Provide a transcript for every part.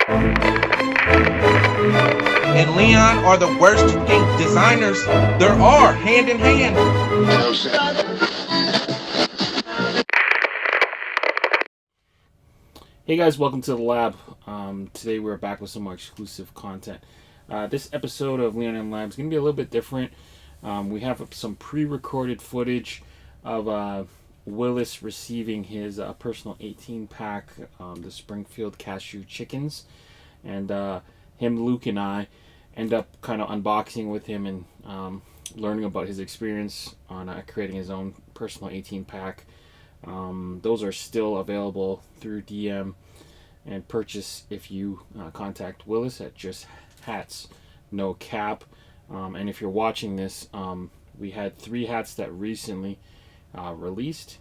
and Leon are the worst pink designers there are, hand in hand. Hey guys, welcome to the lab. Today we're back with some more exclusive content. This episode of Leon and Lab is going to be a little bit different. We have some pre-recorded footage of Willis receiving his personal 18-pack, the Springfield Cashew Chickens, and him, Luke, and I end up kind of unboxing with him and learning about his experience on creating his own personal 18-pack. Those are still available through DM and purchase if you contact Willis at Just Hats No Cap. And if you're watching this, we had 3 hats that recently released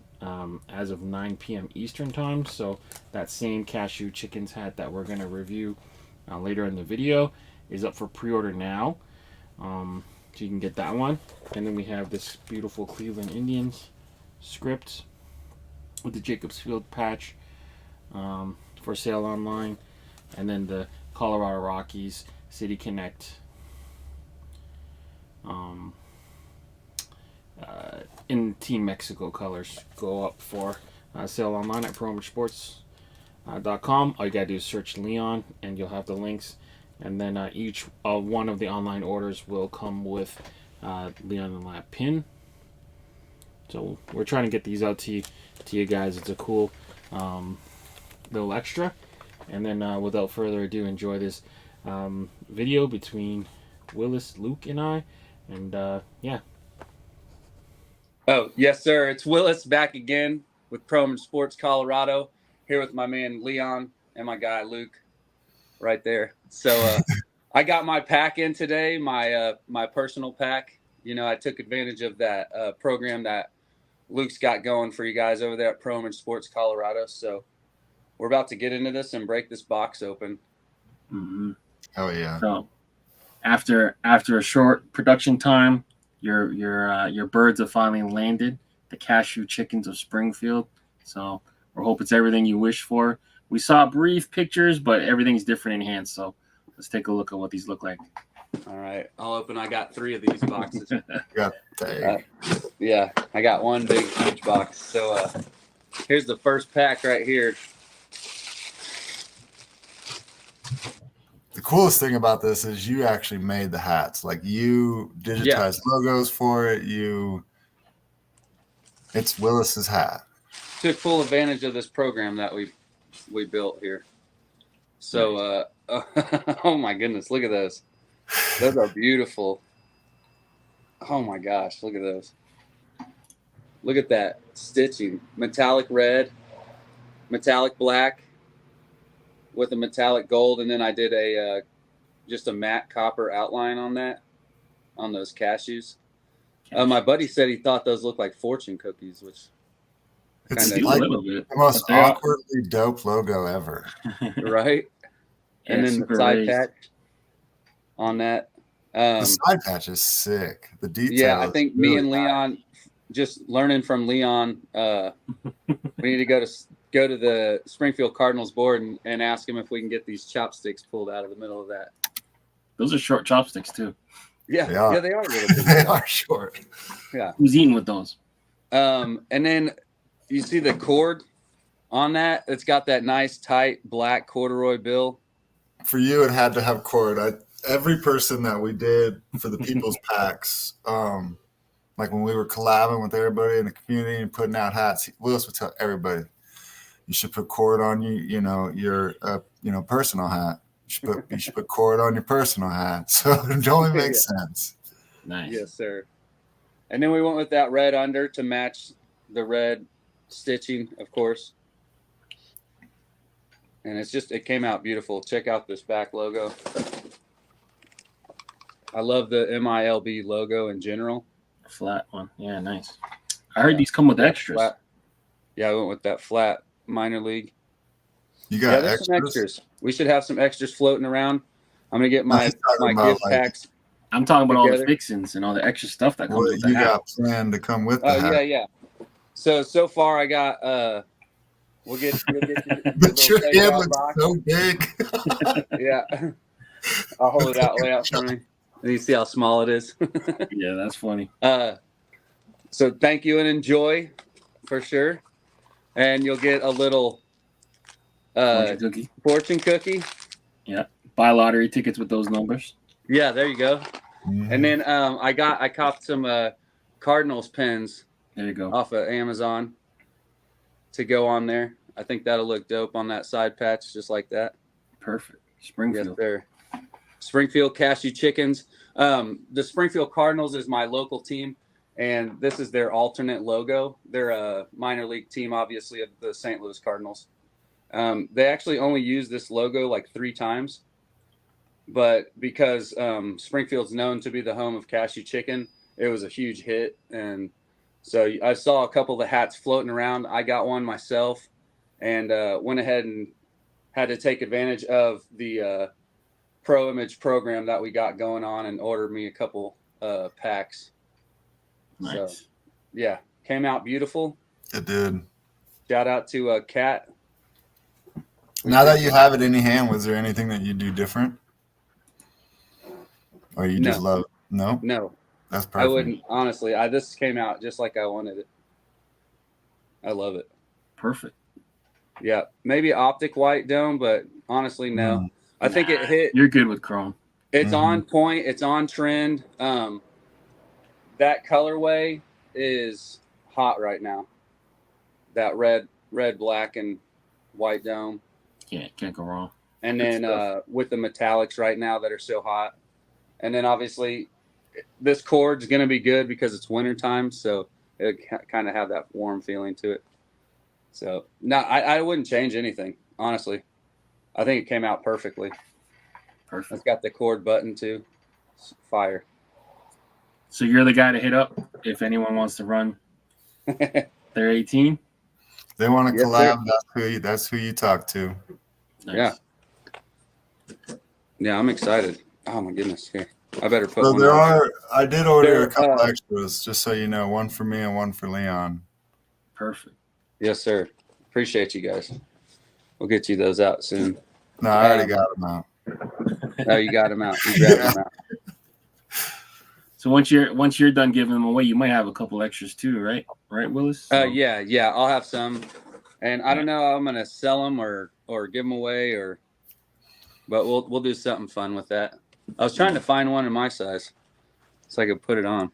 as of 9 p.m. Eastern time. So that same Cashew Chickens hat that we're going to review later in the video is up for pre-order now. So you can get that one. And then we have this beautiful Cleveland Indians script with the Jacobs Field patch for sale online, and then the Colorado Rockies City Connect in Team Mexico colors go up for sale online at preordersports.com. All you gotta do is search Leon and you'll have the links, and then each one of the online orders will come with Leon and Lab pin. So we're trying to get these out to you guys. It's a cool little extra. And then without further ado, enjoy this video between Willis, Luke, and I. And yeah. Oh, yes, sir. It's Willis back again with Pro Sports Colorado, here with my man Leon and my guy Luke right there. So I got my pack in today, my personal pack. You know, I took advantage of that program that Luke's got going for you guys over there at Pro Sports Colorado. So we're about to get into this and break this box open. Mm-hmm. Oh yeah. So after a short production time, your birds have finally landed. The Cashew Chickens of Springfield. So we hope it's everything you wish for. We saw brief pictures, but everything's different in hand. So let's take a look at what these look like. All right, I'll open. I got 3 of these boxes. Yeah, I got one big, huge box. So here's the first pack right here. the coolest thing about this is you actually made the hats. Like you digitized logos for it. It's Willis's hat. Took full advantage of this program that we built here. So, oh my goodness, look at those. Those are beautiful. Oh my gosh, look at those. Look at that stitching. Metallic red, metallic black with a metallic gold. And then I did just a matte copper outline on that, on those cashews. My buddy said he thought those looked like fortune cookies, which it's like the most awkwardly dope logo ever. Right? And then the side patch on that. The side patch is sick. The detail. Yeah, I think me and Leon, just learning from Leon, we need to go to the Springfield Cardinals board and ask him if we can get these chopsticks pulled out of the middle of that. Those are short chopsticks too. Yeah, they are. A little bit. They are short. Yeah. Who's eating with those? And then you see the cord on that. It's got that nice tight black corduroy bill. For you, it had to have cord. Every person that we did for the people's packs, like when we were collabing with everybody in the community and putting out hats, Willis would tell everybody, you should put cord on your personal hat. You should put cord on your personal hat. So it only makes sense. Nice. Yes, sir. And then we went with that red under to match the red stitching, of course. And it came out beautiful. Check out this back logo. I love the MILB logo in general. Flat one. Yeah, nice. I heard these come with extras. Flat. Yeah, I went with that flat minor league. You got extras? Some extras. We should have some extras floating around. I'm going to get my gift packs. I'm talking about all the fixings and all the extra stuff that comes with the hat. You got planned to come with the hat. Yeah. So far I got We'll get you a But your little head takeout looks box. so big. Yeah. I'll hold it out way out for me. And you see how small it is. Yeah, that's funny. So thank you and enjoy for sure. And you'll get a little fortune cookie. Yeah. Buy lottery tickets with those numbers. Yeah, there you go. Mhm. And then I copped some Cardinals pens There you go. off of Amazon to go on there. I think that'll look dope on that side patch, just like that. Perfect. Springfield. Yes, sir. Springfield Cashew Chickens. The Springfield Cardinals is my local team, and this is their alternate logo. They're a minor league team, obviously, of the St. Louis Cardinals. They actually only used this logo like 3 times, but because Springfield's known to be the home of Cashew Chicken, it was a huge hit. And so I saw a couple of the hats floating around. I got one myself and went ahead and had to take advantage of the Pro Image program that we got going on and ordered me a couple packs. Nice. So, yeah, came out beautiful. It did. Shout out to Kat. Now that you have it in your hand, was there anything that you do different? Or you just love it? No? No, That's perfect. I wouldn't. Honestly, this came out just like I wanted it. I love it. Perfect. Yeah, maybe optic white dome, but honestly, no. I think it hit. You're good with chrome. It's on point. It's on trend. That colorway is hot right now. That red, black, and white dome. Can't go wrong. And Good then with the metallics right now that are so hot. And then obviously this cord's going to be good because it's wintertime. So it kind of have that warm feeling to it. So no, I wouldn't change anything, honestly. I think it came out perfectly. Perfect. It's got the cord button too. It's fire. So you're the guy to hit up if anyone wants to run their 18? They want to Yes, collab. That's who you talk to. Nice. Yeah, I'm excited. Oh my goodness. Here, I better put So one there on. I did order a couple extras, just so you know, one for me and one for Leon. Perfect. Yes, sir. Appreciate you guys. We'll get you those out soon. No, I already got them out. Oh, you got them out. You grabbed them out. So once you're done giving them away, you might have a couple extras too, right? Right, Willis? So, Yeah. I'll have some, and I don't know how I'm gonna sell them or give them away but we'll do something fun with that. I was trying to find one in my size so I could put it on.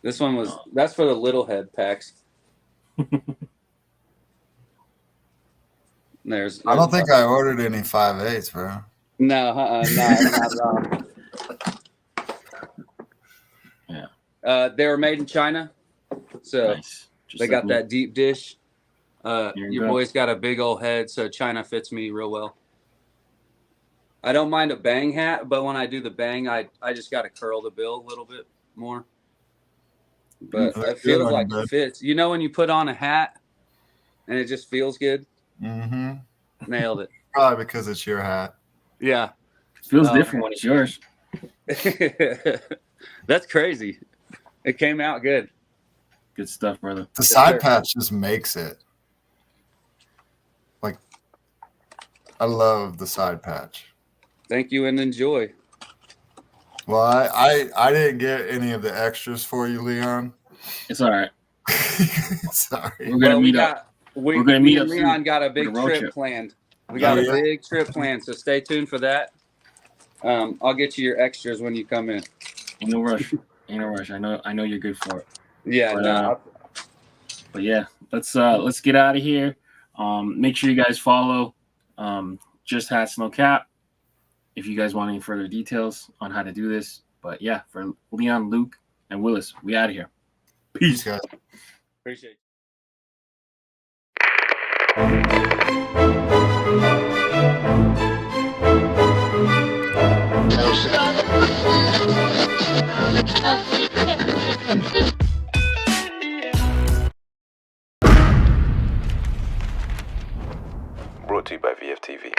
This one that's for the little head packs. There's I don't think I ordered any 5/8, bro. No, not at all. Yeah. They were made in China, so Nice. Just they like got me. that deep dish. Here you Your go. boy's got a big old head, so China fits me real well. I don't mind a bang hat, but when I do the bang, I just got to curl the bill a little bit more. But it feels like it fits. You know when you put on a hat and it just feels good? Mm-hmm. Nailed it. Probably because it's your hat. Yeah. Feels different when it's yours. That's crazy. It came out good. Good stuff, brother. The side patch just makes it. Like, I love the side patch. Thank you and enjoy. Well, I didn't get any of the extras for you, Leon. It's all right. Sorry. We're gonna meet up. We're gonna meet up soon. Leon got a big trip planned. We got a big trip planned, so stay tuned for that. I'll get you your extras when you come in. Ain't no rush. I know you're good for it. Yeah. But yeah, let's get out of here. Make sure you guys follow Just Hats No Cap if you guys want any further details on how to do this. But yeah, for Leon, Luke, and Willis, we out of here. Peace, guys. Appreciate it. Brought to you by VFTV.